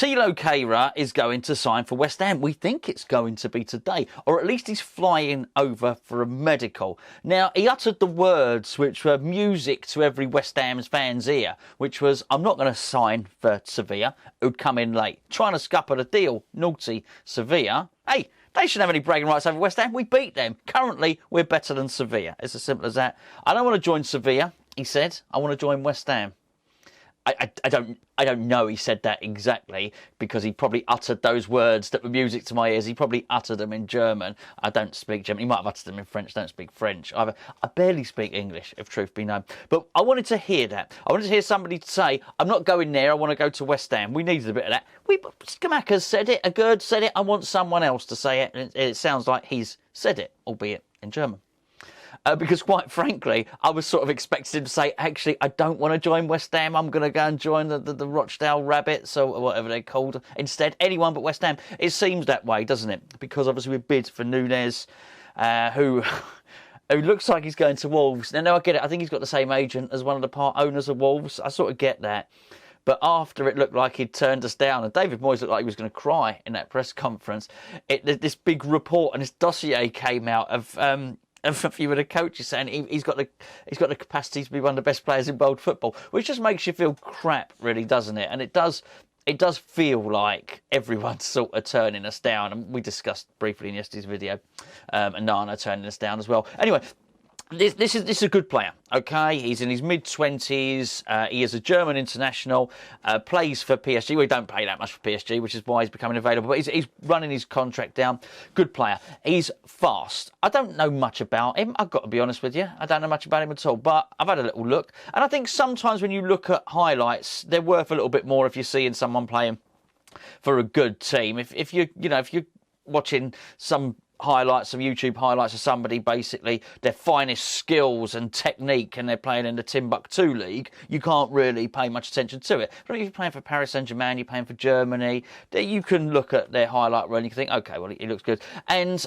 Thilo Kehrer is going to sign for West Ham. We think it's going to be today, or at least he's flying over for a medical. Now, he uttered the words which were music to every West Ham's fan's ear, which was, I'm not going to sign for Sevilla, who'd come in late. Trying to scupper the deal. Naughty Sevilla. Hey, they shouldn't have any bragging rights over West Ham. We beat them. Currently, we're better than Sevilla. It's as simple as that. I don't want to join Sevilla, he said. I want to join West Ham. I don't know he said that exactly, because he probably uttered those words that were music to my ears. He probably uttered them in German. I don't speak German. He might have uttered them in French. Don't speak French either. I barely speak English, if truth be known. But I wanted to hear that. I wanted to hear somebody say, I'm not going there. I want to go to West Ham. We needed a bit of that. Skamaka's said it. Agurd said it. I want someone else to say it. And it sounds like he's said it, albeit in German. Because quite frankly, I was sort of expecting him to say, actually, I don't want to join West Ham. I'm going to go and join the Rochdale Rabbits or whatever they're called. Instead, anyone but West Ham. It seems that way, doesn't it? Because obviously we bid for Nunes, who looks like he's going to Wolves. Now, I get it. I think he's got the same agent as one of the part owners of Wolves. I sort of get that. But after it looked like he'd turned us down, and David Moyes looked like he was going to cry in that press conference, this big report and this dossier came out of a few of the coaches saying he's got the capacity to be one of the best players in world football, which just makes you feel crap, really, doesn't it? And it does feel like everyone's sort of turning us down, and we discussed briefly in yesterday's video, and Nana turning us down as well. Anyway, this is a good player, okay? He's in his mid-20s. He is a German international, plays for PSG. We don't pay that much for PSG, which is why he's becoming available. But he's running his contract down. Good player. He's fast. I don't know much about him. I've got to be honest with you. I don't know much about him at all. But I've had a little look. And I think sometimes when you look at highlights, they're worth a little bit more if you're seeing someone playing for a good team. If you're watching some YouTube highlights of somebody, basically their finest skills and technique, and they're playing in the Timbuktu League, you can't really pay much attention to it. But if you're playing for Paris Saint-Germain, you're playing for Germany, you can look at their highlight reel and you can think, okay, well, he looks good. And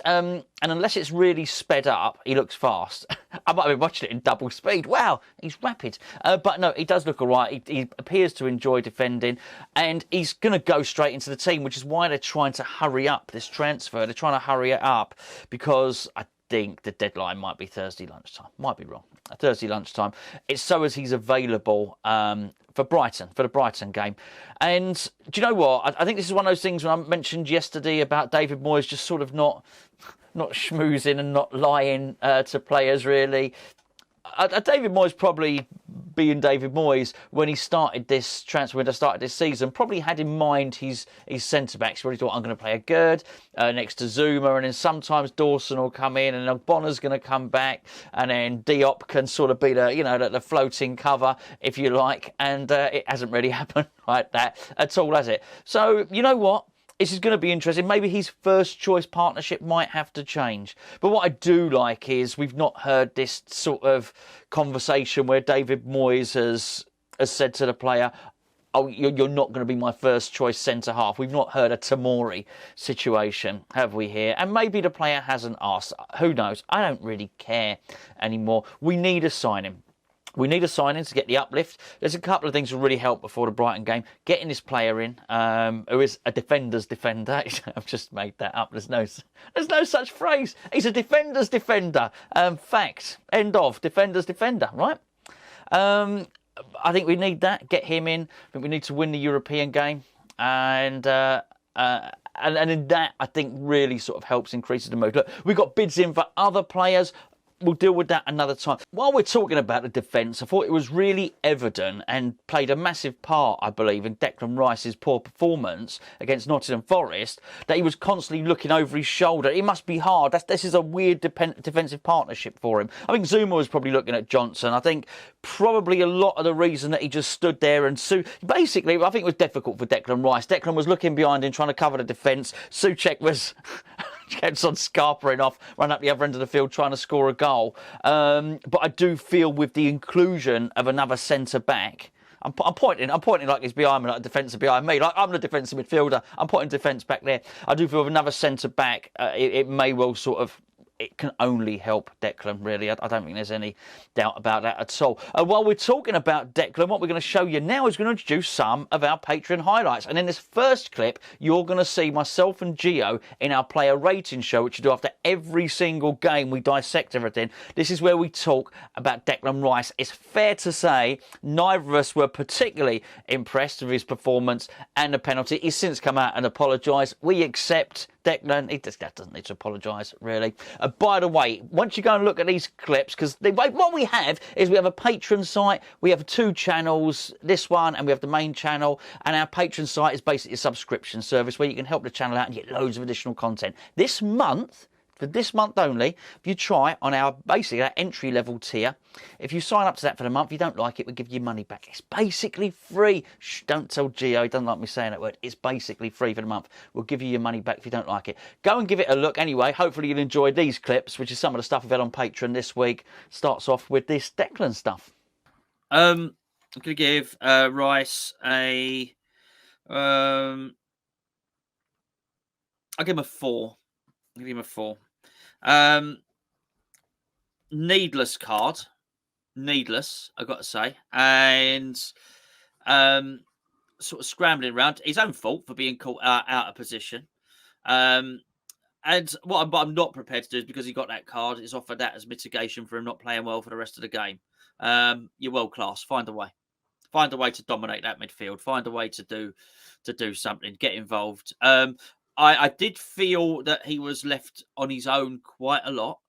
unless it's really sped up, he looks fast. I might have been watching it in double speed. Wow, he's rapid. But no, he does look all right. He appears to enjoy defending, and he's going to go straight into the team, which is why they're trying to hurry up this transfer. They're trying to hurry it up because I think the deadline might be Thursday lunchtime. Might be wrong. Thursday lunchtime. It's so as he's available for Brighton, for the Brighton game. And do you know what? I think this is one of those things when I mentioned yesterday about David Moyes just sort of not schmoozing and not lying to players, really. David Moyes, probably being David Moyes, when he started this transfer window, started this season, probably had in mind his centre-backs. He probably thought, I'm going to play a Gerd next to Zuma, and then sometimes Dawson will come in, and Bonner's going to come back, and then Diop can sort of be the floating cover, if you like, and it hasn't really happened like that at all, has it? So, you know what? This is going to be interesting. Maybe his first choice partnership might have to change. But what I do like is we've not heard this sort of conversation where David Moyes has said to the player, oh, you're not going to be my first choice centre-half. We've not heard a Tamori situation, have we, here? And maybe the player hasn't asked. Who knows? I don't really care anymore. We need a signing. We need a signing to get the uplift. There's a couple of things that will really help before the Brighton game. Getting this player in, who is a defender's defender. I've just made that up. There's no such phrase. He's a defender's defender. Fact. End of. Defender's defender, right? I think we need that. Get him in. I think we need to win the European game. And in that, I think, really sort of helps increase the mood. Look, we've got bids in for other players. We'll deal with that another time. While we're talking about the defence, I thought it was really evident and played a massive part, I believe, in Declan Rice's poor performance against Nottingham Forest, that he was constantly looking over his shoulder. It must be hard. This is a weird defensive partnership for him. I think Zuma was probably looking at Johnson. I think probably a lot of the reason that he just stood there and basically, I think it was difficult for Declan Rice. Declan was looking behind him, trying to cover the defence. Souček was kept on scarpering off, run up the other end of the field trying to score a goal. But I do feel with the inclusion of another centre-back, I'm pointing like he's behind me, like a defensive behind me. Like I'm the defensive midfielder. I'm putting defence back there. I do feel with another centre-back, it may well sort of it can only help Declan, really. I don't think there's any doubt about that at all. While we're talking about Declan, what we're going to show you now is going to introduce some of our Patreon highlights. And in this first clip, you're going to see myself and Gio in our player rating show, which we do after every single game. We dissect everything. This is where we talk about Declan Rice. It's fair to say neither of us were particularly impressed with his performance and the penalty. He's since come out and apologised. We accept Declan. He just doesn't need to apologise, really. By the way, once you go and look at these clips, because what we have is we have a Patreon site, we have 2 channels, this one, and we have the main channel, and our Patreon site is basically a subscription service where you can help the channel out and get loads of additional content. This month, for this month only, if you try on our entry level tier, if you sign up to that for the month, if you don't like it, we'll give you money back. It's basically free. Shh, don't tell Gio, he doesn't like me saying that word. It's basically free for the month. We'll give you your money back if you don't like it. Go and give it a look anyway. Hopefully you'll enjoy these clips, which is some of the stuff we've had on Patreon this week. Starts off with this Declan stuff. I'm going to give Rice a... I'll give him a 4. I'll give him a 4. Needless card. Needless, I've got to say. And sort of scrambling around. His own fault for being caught out of position. And what I'm not prepared to do is because he got that card, is offer that as mitigation for him not playing well for the rest of the game. You're world class. Find a way. Find a way to dominate that midfield. Find a way to do something. Get involved. I did feel that he was left on his own quite a lot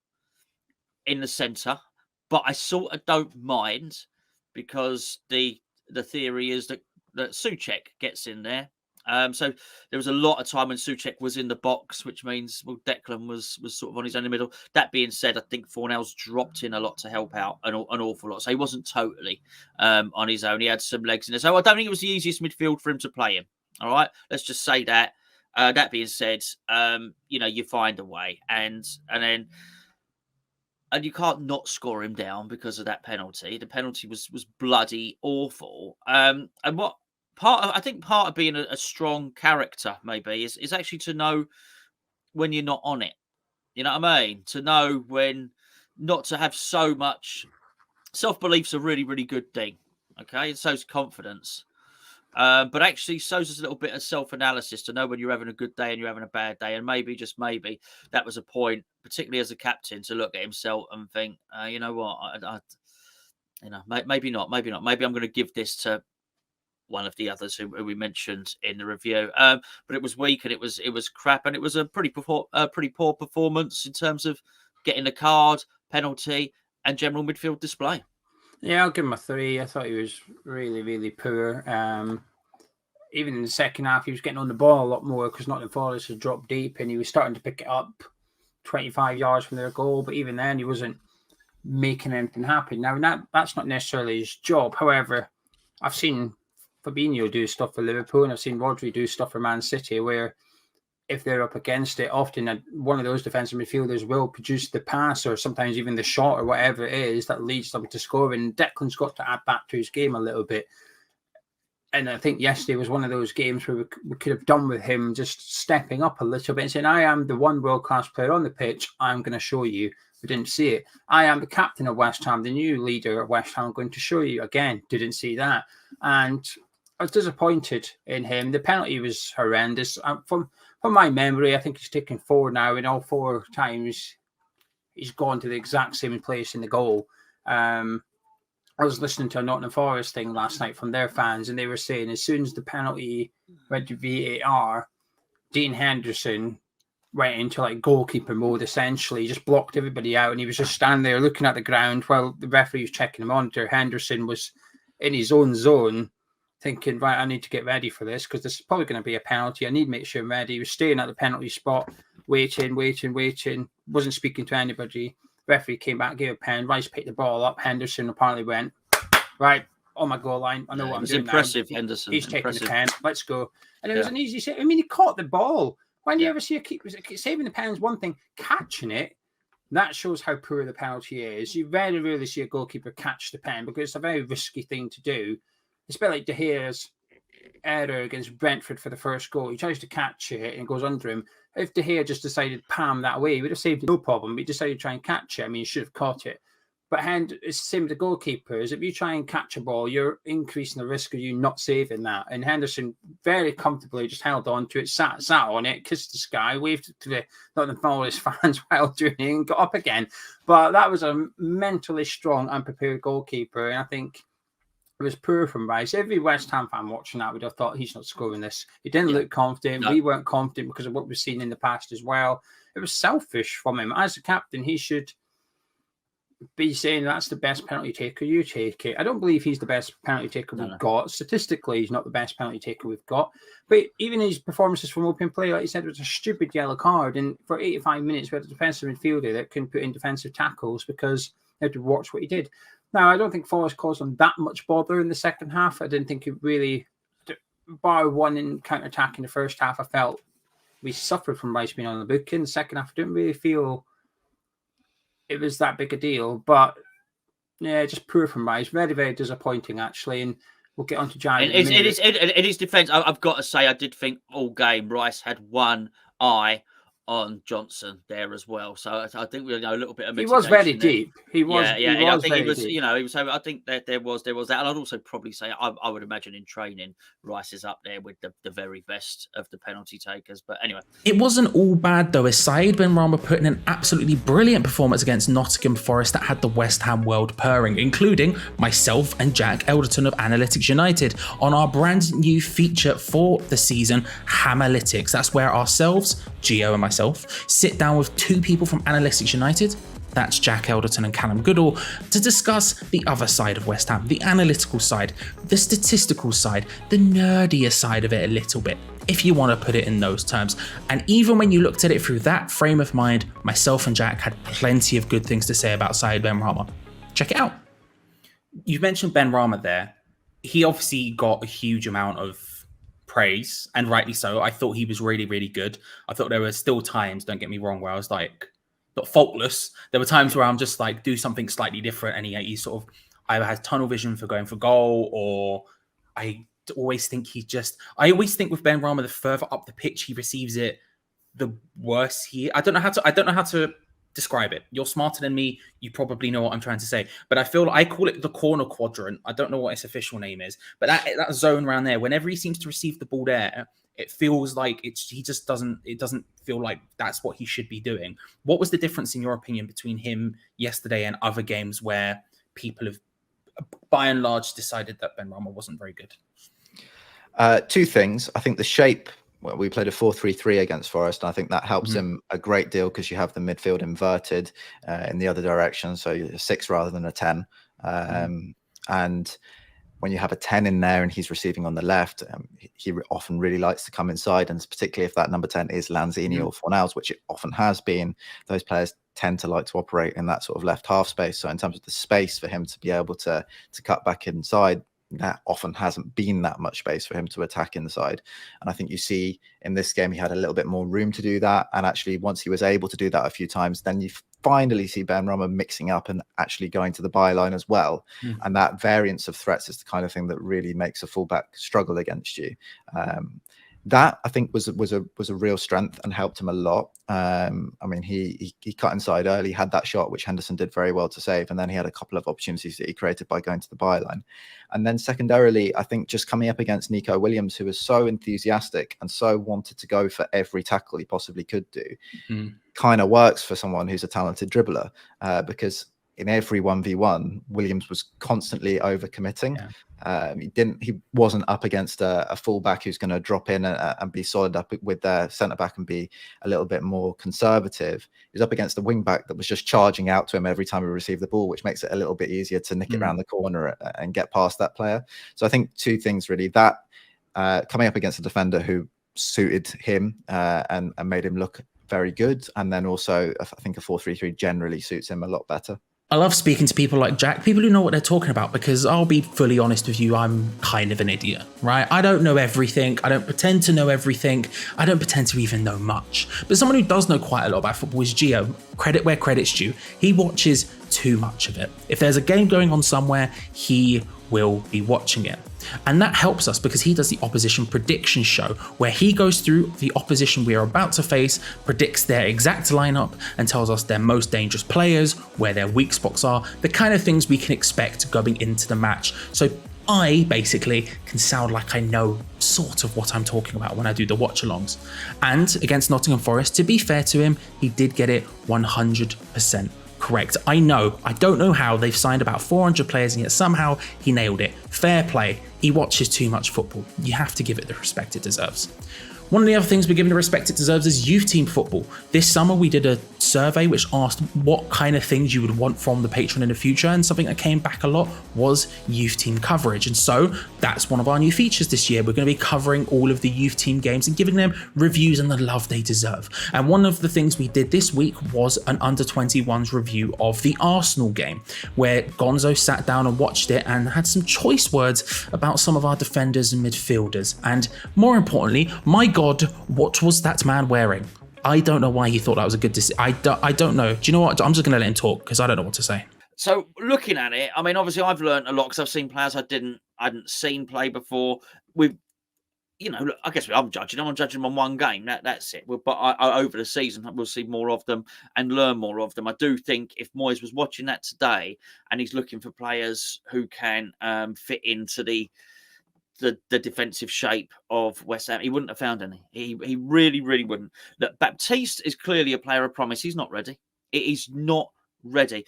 in the centre, but I sort of don't mind because the theory is that Souček gets in there. So there was a lot of time when Souček was in the box, which means Declan was sort of on his own in the middle. That being said, I think Fornell's dropped in a lot to help out an awful lot. So he wasn't totally on his own. He had some legs in there. So I don't think it was the easiest midfield for him to play in. All right, let's just say that. That being said, you find a way, and you can't not score him down because of that penalty. The penalty was bloody awful. And what I think part of being a strong character maybe is actually to know when you're not on it. You know what I mean? To know when not to have so much self-belief's a really, really good thing. Okay, it shows confidence. But actually shows us a little bit of self-analysis to know when you're having a good day and you're having a bad day. And maybe, just maybe, that was a point, particularly as a captain, to look at himself and think, you know what, maybe not. Maybe I'm going to give this to one of the others who we mentioned in the review. But it was weak and it was crap, and it was a pretty poor performance in terms of getting the card, penalty, and general midfield display. Yeah, I'll give him a 3. I thought he was really, really poor. Even in the second half, he was getting on the ball a lot more because Nottingham Forest had dropped deep and he was starting to pick it up 25 yards from their goal. But even then, he wasn't making anything happen. Now, that's not necessarily his job. However, I've seen Fabinho do stuff for Liverpool and I've seen Rodri do stuff for Man City where if they're up against it, often one of those defensive midfielders will produce the pass or sometimes even the shot or whatever it is that leads them to score. And Declan's got to add back to his game a little bit. And I think yesterday was one of those games where we could have done with him just stepping up a little bit and saying, I am the one world-class player on the pitch. I'm going to show you. We didn't see it. I am the captain of West Ham, the new leader at West Ham. I'm going to show you. Again, didn't see that. And I was disappointed in him. The penalty was horrendous. From my memory, I think he's taken 4 now, and all 4 times he's gone to the exact same place in the goal. I was listening to a Nottingham Forest thing last night from their fans, and they were saying as soon as the penalty went to VAR, Dean Henderson went into like goalkeeper mode, essentially. He just blocked everybody out, and he was just standing there looking at the ground while the referee was checking the monitor. Henderson was in his own zone, thinking, right, I need to get ready for this because this is probably going to be a penalty. I need to make sure I'm ready. He was staying at the penalty spot, waiting, wasn't speaking to anybody. Referee came back, gave a pen. Rice picked the ball up. Henderson apparently went, right, on my goal line. I know what I'm doing impressive, now. Henderson. He's taking the pen. Let's go. And it was an easy save. I mean, he caught the ball. When do you ever see a keeper saving the pen is one thing, catching it, that shows how poor the penalty is. You very rarely see a goalkeeper catch the pen because it's a very risky thing to do. It's a bit like De Gea's error against Brentford for the first goal. He tries to catch it and it goes under him. If De Gea just decided palm that away, he would have saved it no problem. But he decided to try and catch it. I mean, he should have caught it. But it's the same with the goalkeepers. If you try and catch a ball, you're increasing the risk of you not saving that. And Henderson very comfortably just held on to it, sat on it, kissed the sky, waved to the Nottingham Forest fans while doing it, and got up again. But that was a mentally strong, unprepared goalkeeper. And I think it was poor from Rice. Every West Ham fan watching that would have thought he's not scoring this. He didn't look confident. No. We weren't confident because of what we've seen in the past as well. It was selfish from him. As a captain, he should be saying that's the best penalty taker, you take it. I don't believe he's the best penalty taker we've got. Statistically, he's not the best penalty taker we've got. But even his performances from open play, like you said, it was a stupid yellow card. And for 85 minutes, we had a defensive midfielder that couldn't put in defensive tackles because they had to watch what he did. Now, I don't think Forest caused them that much bother in the second half. I didn't think it really, bar one in counter-attack in the first half, I felt we suffered from Rice being on the book. In the second half, I didn't really feel it was that big a deal, but yeah, just poor from Rice. Very, very disappointing, actually. And we'll get on to Jared. In his defence, I've got to say, I did think all game Rice had one eye on Johnson there as well. So I think we know a little bit of. He was very deep. He was. Yeah. I think he was. Deep. You know, so I think that there was that, and I'd also probably say I would imagine in training Rice is up there with the very best of the penalty takers. But anyway, it wasn't all bad though. As Said Benrahma put in an absolutely brilliant performance against Nottingham Forest that had the West Ham world purring, including myself and Jack Elderton of Analytics United on our brand new feature for the season, HAMMERLYTICS. That's where ourselves, Gio and myself, sit down with two people from Analytics United, that's Jack Elderton and Callum Goodall, to discuss the other side of West Ham, the analytical side, the statistical side, the nerdier side of it a little bit, if you want to put it in those terms. And even when you looked at it through that frame of mind, myself and Jack had plenty of good things to say about Said Benrahma. Check it out. You mentioned Benrahma there. He obviously got a huge amount of praise, and rightly so. I thought he was really, really good. I thought there were still times, don't get me wrong, where I was like, not faultless. There were times where I'm just like, do something slightly different, and he sort of either has tunnel vision for going for goal, or I always think I always think with Benrahma, the further up the pitch he receives it, the worse he. I don't know how to describe it. You're smarter than me. You probably know what I'm trying to say. But I feel I call it the corner quadrant. I don't know what its official name is. But that zone around there, whenever he seems to receive the ball there, it feels like it doesn't feel like that's what he should be doing. What was the difference, in your opinion, between him yesterday and other games where people have, by and large, decided that Benrahma wasn't very good? Two things. I think the shape. Well, we played a 4-3-3 against Forest, and I think that helps him a great deal because you have the midfield inverted in the other direction, so a 6 rather than a 10. And when you have a 10 in there and he's receiving on the left, he often really likes to come inside, and particularly if that number 10 is Lanzini or Fornals, which it often has been, those players tend to like to operate in that sort of left half space. So in terms of the space for him to be able to cut back inside, that often hasn't been that much space for him to attack inside. And I think you see in this game, he had a little bit more room to do that. And actually, once he was able to do that a few times, then you finally see Benrahma mixing up and actually going to the byline as well. And that variance of threats is the kind of thing that really makes a fullback struggle against you. That I think was a real strength and helped him a lot. I mean, he cut inside early, had that shot which Henderson did very well to save, and then he had a couple of opportunities that he created by going to the byline. And then secondarily, I think just coming up against Nico Williams, who was so enthusiastic and so wanted to go for every tackle he possibly could do, kind of works for someone who's a talented dribbler, because in every 1v1, Williams was constantly overcommitting. He wasn't up against a fullback who's going to drop in and be solid up with their centre back and be a little bit more conservative. He was up against a wing back that was just charging out to him every time he received the ball, which makes it a little bit easier to nick it around the corner and get past that player. So I think two things really: that coming up against a defender who suited him and made him look very good, and then also I think a 4-3-3 generally suits him a lot better. I love speaking to people like Jack, people who know what they're talking about, because I'll be fully honest with you, I'm kind of an idiot, right? I don't know everything. I don't pretend to know everything. I don't pretend to even know much. But someone who does know quite a lot about football is Gio. Credit where credit's due. He watches too much of it. If there's a game going on somewhere, he will be watching it. And that helps us because he does the opposition prediction show, where he goes through the opposition we are about to face, predicts their exact lineup, and tells us their most dangerous players, where their weak spots are, the kind of things we can expect going into the match. So I basically can sound like I know sort of what I'm talking about when I do the watch-alongs. And against Nottingham Forest, to be fair to him, he did get it 100% correct. I don't know how they've signed about 400 players and yet somehow he nailed it. Fair play. He watches too much football. You have to give it the respect it deserves. One of the other things we're giving the respect it deserves is youth team football. This summer we did a survey which asked what kind of things you would want from the patron in the future, and something that came back a lot was youth team coverage. And so that's one of our new features this year. We're going to be covering all of the youth team games and giving them reviews and the love they deserve. And one of the things we did this week was an under-21s review of the Arsenal game, where Gonzo sat down and watched it and had some choice words about some of our defenders and midfielders. And more importantly, my God, what was that man wearing? I don't know why he thought that was a good decision. I don't know. Do you know what? I'm just going to let him talk because I don't know what to say. So looking at it, I mean, obviously I've learned a lot because I've seen players I hadn't seen play before. With, you know, I guess I'm judging them on one game. That's it. But I over the season, we'll see more of them and learn more of them. I do think if Moyes was watching that today and he's looking for players who can fit into the defensive shape of West Ham, he wouldn't have found any. He really, really wouldn't. Look, Baptiste is clearly a player of promise. He's not ready. It is not ready.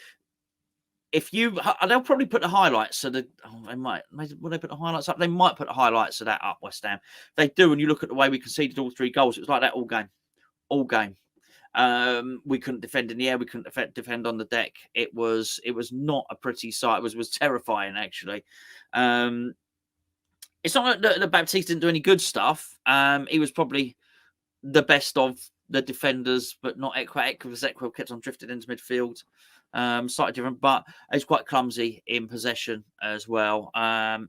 They'll probably put the highlights of will they put the highlights up? They might put the highlights of that up, West Ham. They do, and you look at the way we conceded all 3 goals, it was like that all game. We couldn't defend in the air, we couldn't defend on the deck. It was not a pretty sight. It was terrifying, actually. It's not that Baptiste didn't do any good stuff. He was probably the best of the defenders, but not Ekwa. Ekwa kept on drifting into midfield. Slightly different, but he's quite clumsy in possession as well.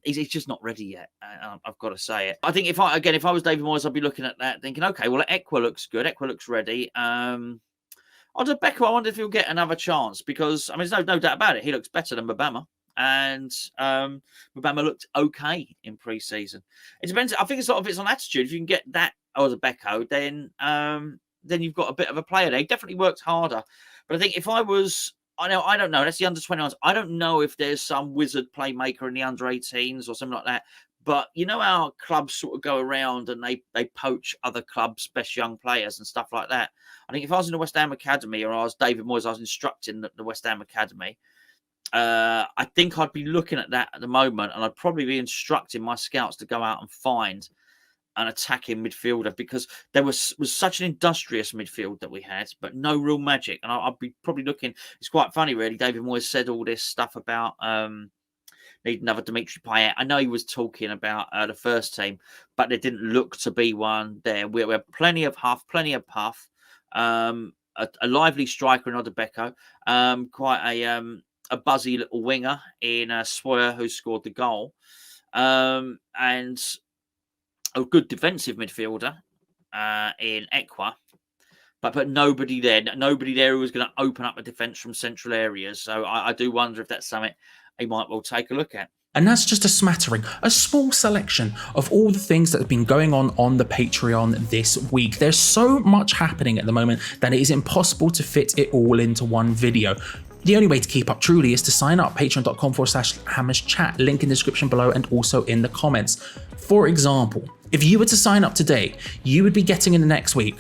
He's just not ready yet. I've got to say it. I think if I was David Moyes, I'd be looking at that thinking, okay, well, Ekwa looks good. Ekwa looks ready. Becco, I wonder if he'll get another chance because, I mean, there's no doubt about it. He looks better than Mbama. And Mbama looked okay in pre-season. It depends. I think a lot of it's on attitude. If you can get that as a Becco, then you've got a bit of a player there. He definitely worked harder. But I think if I don't know. That's the under-21s. I don't know if there's some wizard playmaker in the under-18s or something like that. But you know how clubs sort of go around and they poach other clubs' best young players and stuff like that. I think if I was in the West Ham Academy or I was David Moyes, I was instructing the West Ham Academy, I think I'd be looking at that at the moment, and I'd probably be instructing my scouts to go out and find an attacking midfielder because there was such an industrious midfield that we had, but no real magic. And I'd be probably looking. It's quite funny, really. David Moyes said all this stuff about need another Dimitri Payet. I know he was talking about the first team, but there didn't look to be one there. We have plenty of Huff, plenty of Puff, a lively striker in Odebeko, quite a buzzy little winger in Swoyer who scored the goal, and a good defensive midfielder in Ekwa, but nobody there who was going to open up a defence from central areas. So I do wonder if that's something he might well take a look at. And that's just a smattering, a small selection of all the things that have been going on the Patreon this week. There's so much happening at the moment that it is impossible to fit it all into one video. The only way to keep up truly is to sign up, patreon.com/hammerschat, link in the description below and also in the comments. For example, if you were to sign up today, you would be getting in the next week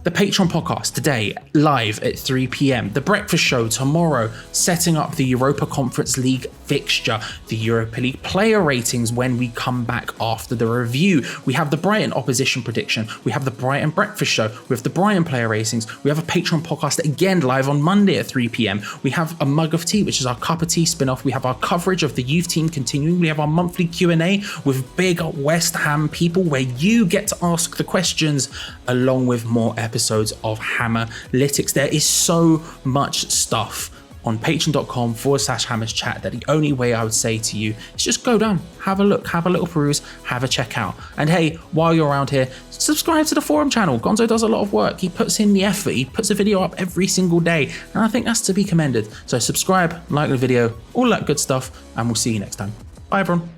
the Patreon podcast today, live at 3 p.m. The breakfast show tomorrow, setting up the Europa Conference League fixture, the Europa League player ratings when we come back after the review. We have the Brighton opposition prediction. We have the Brighton breakfast show. We have the Brighton player ratings. We have a Patreon podcast again live on Monday at 3 p.m. We have a mug of tea, which is our cup of tea spin-off. We have our coverage of the youth team continuing. We have our monthly Q&A with big West Ham people where you get to ask the questions along with more episodes of Hammerlytics. There is so much stuff on patreon.com/hammerschat, that the only way I would say to you is just go down, have a look, have a little peruse, have a check out. And hey, while you're around here, subscribe to the forum channel. Gonzo does a lot of work. He puts in the effort. He puts a video up every single day, and I think that's to be commended. So subscribe, like the video, all that good stuff, and we'll see you next time. Bye everyone.